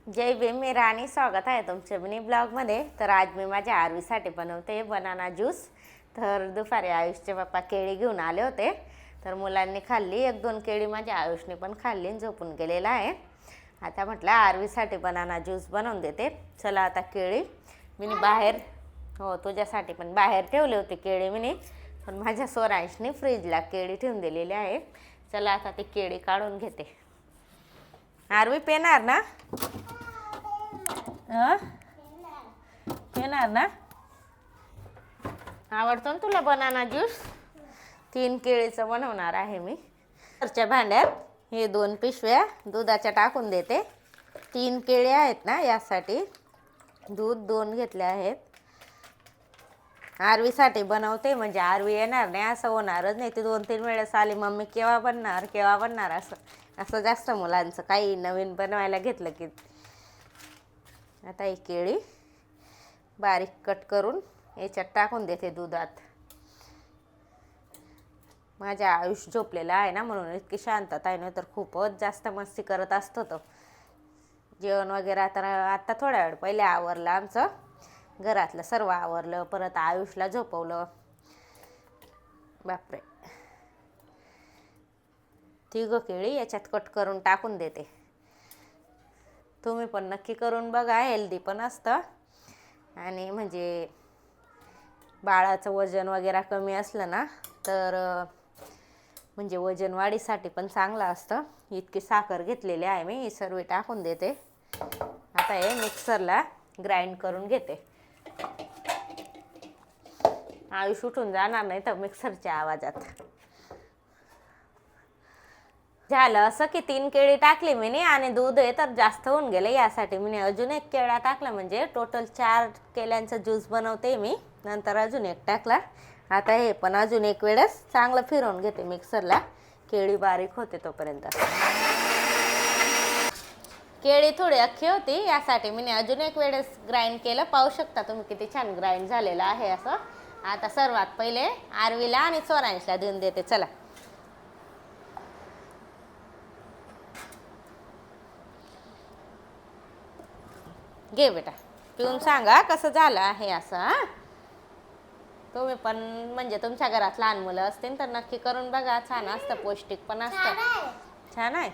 जय भीम, मी राणी. स्वागत आहे तुमच्या मिनी ब्लॉगमध्ये. तर आज मी माझ्या आरवीसाठी बनवते बनाना ज्यूस. तर दुपारी आयुषचे पप्पा केळी घेऊन आले होते, तर मुलांनी खाल्ली. 1-2 केळी माझ्या आयुषने पण खाल्ली आणि झोपून गेलेला आहे. आता म्हटलं आरवीसाठी बनाना ज्यूस बनवून देते. चला आता केळी मी बाहेर, हो तुझ्यासाठी पण बाहेर ठेवले होते केळी मी, पण माझ्या स्वरांशने फ्रीजला केळी ठेवून दिलेली आहे. चला आता ती केळी काढून घेते. आरवी पेणार ना? पेणार ना? आवडतो ना तुला बनाना ज्यूस? 3 केळीचं बनवणार आहे मी. घरच्या भांड्यात हे 2 पिशव्या दुधाच्या टाकून देते. 3 केळी आहेत ना, यासाठी दूध 2 घेतले आहेत. आरवीसाठी बनवते म्हणजे आरवी येणार नाही असं होणारच नाही. ती 2-3 वेळेस आली, मम्मी केव्हा बनणार असं जास्त मुलांचं काही नवीन बनवायला घेतलं की. आता ही केळी बारीक कट करून याच्यात टाकून देते दुधात. माझ्या आयुष झोपलेला आहे ना, म्हणून इतकी शांतता आहे ना, तर खूपच जास्त मस्ती करत असतो तो. जेवण वगैरे आता थोड्या वेळ पहिले आवरलं आमचं, घरातलं सर्व आवरलं. परत आयुषला झोपवलं. बापरे, 3 केळी याच्यात कट करून टाकून देते. तुम्ही पण नक्की करून बघा, हेल्दी पण असतं आणि म्हणजे बाळाचं वजन वगैरे कमी असलं ना, तर म्हणजे वजन वाढीसाठी पण चांगलं असतं. इतकी साखर घेतलेली आहे मी, ही सर्व टाकून देते. आता हे मिक्सरला ग्राइंड करून घेते. आयुष उठून जाणार नाही तर मिक्सरच्या आवाजात. झालं असं की 3 केळी टाकली मी आणि दूध आहे तर जास्त होऊन गेले, यासाठी मी अजून 1 केळा टाकला. म्हणजे टोटल 4 केळ्यांचा ज्यूस बनवते मी. नंतर अजून 1 टाकला. आता हे पण अजून 1 वेळेस चांगलं फिरवून घेते मिक्सरला, केळी बारीक होते तोपर्यंत. केळी थोडी अख्खी होती, यासाठी मी अजून 1 वेळेस ग्राइंड केलं. पाहू शकता तुम्ही किती छान ग्राइंड झालेलं आहे असं. आता सर्वात पहिले आरवीला आणि स्वरांशला देऊन देते. चला घे बेटा, पिऊन सांगा कसं झालं आहे असं. तुम्ही पण म्हणजे तुमच्या घरात लहान मुलं असतील तर नक्की करून बघा. छान असतं, पौष्टिक पण असतं. छान आहे.